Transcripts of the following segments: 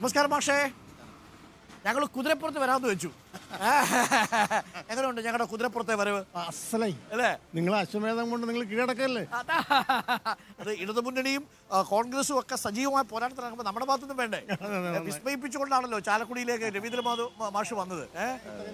നമസ്കാരം മാഷേ. ഞങ്ങൾ കുതിരപ്പുറത്ത് വരാമെന്ന് വെച്ചു. എങ്ങനെയുണ്ട് ഞങ്ങളുടെ കുതിരപ്പുറത്തെ വരവ്? അസലായി അല്ലേ? നിങ്ങൾ അശ്വമേധം കൊണ്ട് നിങ്ങൾ കീഴടക്കല്ലേ? അത് ഇടതുമുന്നണിയും കോൺഗ്രസും ഒക്കെ സജീവമായ പോരാട്ടത്തിനിറങ്ങുമ്പോൾ നമ്മുടെ ഭാഗത്തുനിന്നും വേണ്ടേ? വിസ്മയിപ്പിച്ചുകൊണ്ടാണല്ലോ ചാലക്കുടിയിലേക്ക് രവീന്ദ്ര മാഷ് വന്നത്.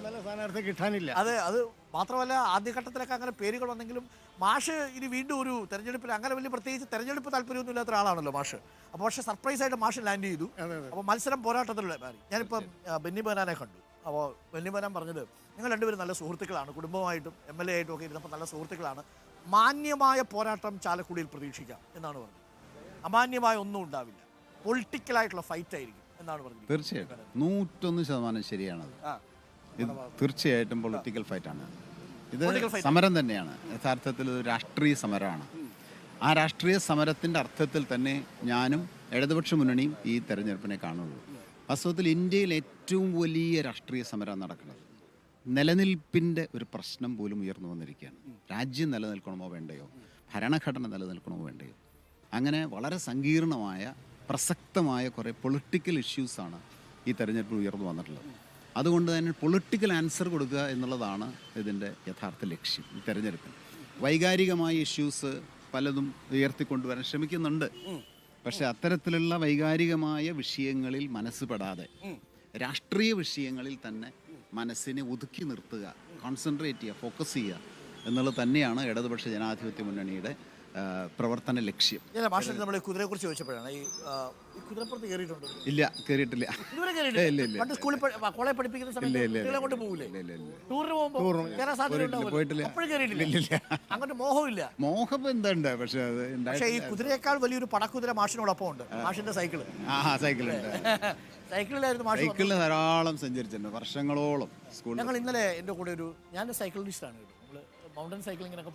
നല്ല സ്ഥാനാർത്ഥി കിട്ടാനില്ല. അത് മാത്രമല്ല, ആദ്യഘട്ടത്തിലൊക്കെ അങ്ങനെ പേരുകൾ വന്നെങ്കിലും മാഷ് ഇനി വീണ്ടും ഒരു തെരഞ്ഞെടുപ്പിൽ അങ്ങനെ വലിയ പ്രത്യേകിച്ച് തെരഞ്ഞെടുപ്പ് താല്പര്യമൊന്നും ഇല്ലാത്ത ഒരാളാണല്ലോ മാഷ്. അപ്പോൾ പക്ഷേ സർപ്രൈസ് ആയിട്ട് മാഷ് ലാൻഡ് ചെയ്തു. അപ്പോൾ മത്സരം പോരാട്ടത്തിലുള്ള മാറി. ഞാനിപ്പം ബെന്നി ബെഹനാനെ കണ്ടു. അപ്പോൾ ബെന്നി ബെഹനാൻ പറഞ്ഞത് നിങ്ങൾ രണ്ടുപേരും നല്ല സുഹൃത്തുക്കളാണ്, കുടുംബമായിട്ടും MLA ആയിട്ടും ഒക്കെ ഇരുന്നപ്പോൾ നല്ല സുഹൃത്തുക്കളാണ്, മാന്യമായ പോരാട്ടം ചാലക്കുടിയിൽ പ്രതീക്ഷിക്കാം എന്നാണ് പറഞ്ഞത്. അമാന്യമായ ഒന്നും ഉണ്ടാവില്ല, പൊളിറ്റിക്കലായിട്ടുള്ള ഫൈറ്റ് ആയിരിക്കും എന്നാണ് പറഞ്ഞത്. തീർച്ചയായിട്ടും 101% ശരിയാണത്. ഇത് തീർച്ചയായിട്ടും പൊളിറ്റിക്കൽ ഫൈറ്റാണ്. ഇത് സമരം തന്നെയാണ്, യഥാർത്ഥത്തിൽ ഒരു രാഷ്ട്രീയ സമരമാണ്. ആ രാഷ്ട്രീയ സമരത്തിൻ്റെ അർത്ഥത്തിൽ തന്നെ ഞാനും ഇടതുപക്ഷ മുന്നണിയും ഈ തെരഞ്ഞെടുപ്പിനെ കാണുള്ളൂ. വാസ്തവത്തിൽ ഇന്ത്യയിൽ ഏറ്റവും വലിയ രാഷ്ട്രീയ സമരം നടക്കുന്നത് നിലനിൽപ്പിൻ്റെ ഒരു പ്രശ്നം പോലും ഉയർന്നു വന്നിരിക്കുകയാണ്. രാജ്യം നിലനിൽക്കണമോ വേണ്ടയോ, ഭരണഘടന നിലനിൽക്കണമോ വേണ്ടയോ, അങ്ങനെ വളരെ സങ്കീർണമായ പ്രസക്തമായ കുറേ പൊളിറ്റിക്കൽ ഇഷ്യൂസാണ് ഈ തെരഞ്ഞെടുപ്പിൽ ഉയർന്നു വന്നിട്ടുള്ളത്. അതുകൊണ്ട് തന്നെ പൊളിറ്റിക്കൽ ആൻസർ കൊടുക്കുക എന്നുള്ളതാണ് ഇതിൻ്റെ യഥാർത്ഥ ലക്ഷ്യം. ഈ തെരഞ്ഞെടുപ്പിൽ വൈകാരികമായ ഇഷ്യൂസ് പലതും ഉയർത്തിക്കൊണ്ടുവരാൻ ശ്രമിക്കുന്നുണ്ട്. പക്ഷെ അത്തരത്തിലുള്ള വൈകാരികമായ വിഷയങ്ങളിൽ മനസ്സുപെടാതെ രാഷ്ട്രീയ വിഷയങ്ങളിൽ തന്നെ മനസ്സിനെ ഒതുക്കി നിർത്തുക, കോൺസെൻട്രേറ്റ് ചെയ്യുക, ഫോക്കസ് ചെയ്യുക എന്നുള്ളത് തന്നെയാണ് ഇടതുപക്ഷ ജനാധിപത്യ മുന്നണിയുടെ പ്രവർത്തന ലക്ഷ്യം. മാഷ് നമ്മൾ കുതിരയെ കുറിച്ച് ചോദിച്ചപ്പോഴാണ് ഈ കുതിരപ്പുറത്ത് കയറിയിട്ടുണ്ട്? ഇല്ല, കയറിയിട്ടില്ല. കോളേജ് പഠിപ്പിക്കുന്ന സമയത്ത് കൊണ്ട് പോകില്ലേ? ടൂറിന് പോകുമ്പോൾ അങ്ങോട്ട് മോഹമില്ല. മോഹം എന്താ? പക്ഷേ ഈ കുതിരയേക്കാൾ വലിയൊരു പടക്കുതിര മാഷിനോടൊപ്പം ഉണ്ട്. മാഷിന്റെ സൈക്കിള് സൈക്കിളിലായിരുന്നു മാഷ്. സൈക്കിളിൽ ധാരാളം സഞ്ചരിച്ചിട്ടുണ്ട് വർഷങ്ങളോളം. ഞങ്ങൾ ഇന്നലെ എൻ്റെ കൂടെ ഞാൻ സൈക്കിളിസ്റ്റാണ്, മൗണ്ടൻ സൈക്ലിങ്ങിനൊക്കെ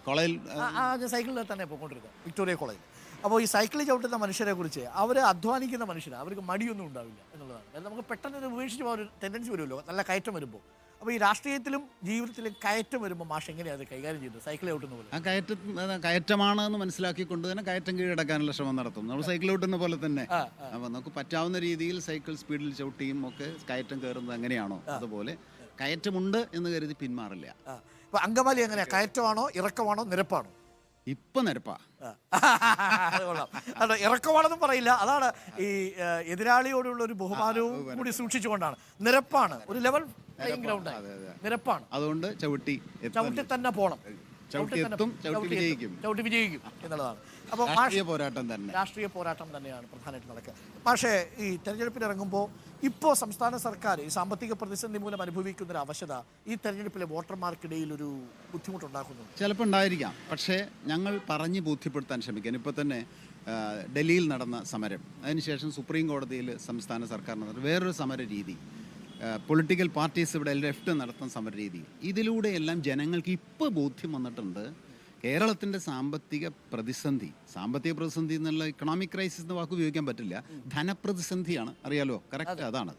കോളേജിൽ സൈക്കിളിൽ തന്നെ പോയിക്കൊണ്ടിരുന്നത്, വിക്ടോറിയ കോളേജ്. അപ്പോൾ ഈ സൈക്കിളിൽ ചവിട്ടുന്ന മനുഷ്യരെ കുറിച്ച്, അവർ അധ്വാനിക്കുന്ന മനുഷ്യരാണ്, അവർക്ക് മടിയൊന്നും ഉണ്ടാവില്ല എന്നുള്ളതാണ്. നമുക്ക് പെട്ടെന്ന് ഉപേക്ഷിച്ച് പോകാൻ ഒരു ടെൻഡൻസി വരുമല്ലോ നല്ല കയറ്റം വരുമ്പോൾ. അപ്പോൾ ഈ രാഷ്ട്രീയത്തിലും ജീവിതത്തിലും കയറ്റം വരുമ്പോൾ മാഷ് എങ്ങനെയാണ് അത് കൈകാര്യം ചെയ്യുന്നത്? സൈക്കിൾ ചവിട്ടുന്ന പോലെ ആ കയറ്റമാണെന്ന് മനസ്സിലാക്കിക്കൊണ്ട് തന്നെ കയറ്റം കീഴടക്കാനുള്ള ശ്രമം നടത്തും. നമ്മൾ സൈക്കിൾ ചവിട്ടുന്ന പോലെ തന്നെ. അപ്പോൾ നമുക്ക് പറ്റാവുന്ന രീതിയിൽ സൈക്കിൾ സ്പീഡിൽ ചവിട്ടിയും ഒക്കെ കയറ്റം കയറുന്നത് എങ്ങനെയാണോ അതുപോലെ കയറ്റമുണ്ട് എന്ന് കരുതി പിന്മാറില്ല. ഇപ്പൊ അങ്കമാലി എങ്ങനെയാ? കയറ്റമാണോ, ഇറക്കമാണോ, നിരപ്പാണോ? ഇപ്പൊ നിരപ്പാ. അല്ല, ഇറക്കമാണെന്നും പറയില്ല. അതാണ് ഈ എതിരാളിയോടുള്ള ഒരു ബഹുമാനവും കൂടി സൂക്ഷിച്ചുകൊണ്ടാണ്. നിരപ്പാണ്, ഒരു ലെവൽ പ്ലേയിങ് ഗ്രൗണ്ട്, നിരപ്പാണ്. അതുകൊണ്ട് ചവിട്ടി തന്നെ പോകണം, ചവിട്ടി വിജയിക്കും എന്നുള്ളതാണ്. അപ്പോൾ രാഷ്ട്രീയ പോരാട്ടം തന്നെയാണ് പ്രധാനമായിട്ട് നടക്കുക. പക്ഷേ ഈ തെരഞ്ഞെടുപ്പിൽ ഇറങ്ങുമ്പോൾ ഇപ്പോൾ സംസ്ഥാന സർക്കാർ ഈ സാമ്പത്തിക പ്രതിസന്ധി മൂലം അനുഭവിക്കുന്ന ഒരു അവശത ഈ തെരഞ്ഞെടുപ്പിലെ വോട്ടർമാർക്കിടയിൽ ഒരു ബുദ്ധിമുട്ടുണ്ടാക്കുന്നു. ചിലപ്പോൾ ഉണ്ടായിരിക്കാം. പക്ഷേ ഞങ്ങൾ പറഞ്ഞ് ബോധ്യപ്പെടുത്താൻ ശ്രമിക്കാൻ. ഇപ്പോൾ തന്നെ ഡൽഹിയിൽ നടന്ന സമരം, അതിനുശേഷം സുപ്രീം കോടതിയിൽ സംസ്ഥാന സർക്കാർ നടന്ന വേറൊരു സമര രീതി, പൊളിറ്റിക്കൽ പാർട്ടീസ് ഇവിടെ ലെഫ്റ്റ് നടത്തുന്ന സമരരീതി, ഇതിലൂടെയെല്ലാം ജനങ്ങൾക്ക് ഇപ്പോൾ ബോധ്യം വന്നിട്ടുണ്ട് കേരളത്തിൻ്റെ സാമ്പത്തിക പ്രതിസന്ധി എന്നുള്ള ഇക്കണോമിക് ക്രൈസിസ് എന്ന വാക്ക് ഉപയോഗിക്കാൻ പറ്റില്ല, ധനപ്രതിസന്ധിയാണ്, അറിയാലോ, കറക്റ്റ് അതാണ്.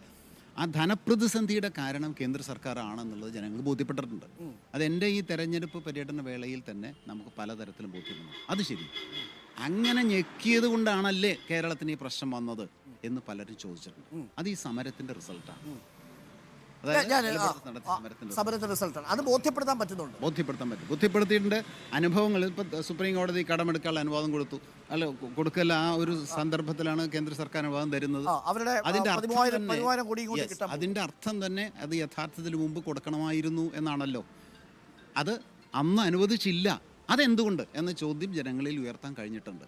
ആ ധനപ്രതിസന്ധിയുടെ കാരണം കേന്ദ്ര സർക്കാരാണെന്നുള്ളത് ജനങ്ങൾ ബോധ്യപ്പെട്ടിട്ടുണ്ട്. അതെൻ്റെ ഈ തെരഞ്ഞെടുപ്പ് പര്യടന വേളയിൽ തന്നെ നമുക്ക് പലതരത്തിലും ബോധ്യപ്പെടുന്നു. അത് ശരി, അങ്ങനെ ഞെക്കിയത് കൊണ്ടാണല്ലേ കേരളത്തിന് ഈ പ്രശ്നം വന്നത് എന്ന് പലരും ചോദിച്ചിട്ടുണ്ട്. അത് ഈ സമരത്തിൻ്റെ റിസൾട്ടാണ്. അത് ബോധ്യപ്പെടുത്താൻ പറ്റുന്നുണ്ട്. ബോധ്യപ്പെടുത്തിയിട്ടുണ്ട്. അനുഭവങ്ങൾ ഇപ്പോൾ സുപ്രീം കോടതി കടമെടുക്കാനുള്ള അനുവാദം കൊടുക്കല്ല. ആ ഒരു സന്ദർഭത്തിലാണ് കേന്ദ്ര സർക്കാർ അനുവാദം തരുന്നത്. അതിന്റെ അർത്ഥം തന്നെ അത് യഥാർത്ഥത്തിൽ മുമ്പ് കൊടുക്കണമായിരുന്നു എന്നാണല്ലോ. അത് അന്ന് അനുവദിച്ചില്ല, അതെന്തുകൊണ്ട് എന്ന ചോദ്യം ജനങ്ങളിൽ ഉയർത്താൻ കഴിഞ്ഞിട്ടുണ്ട്.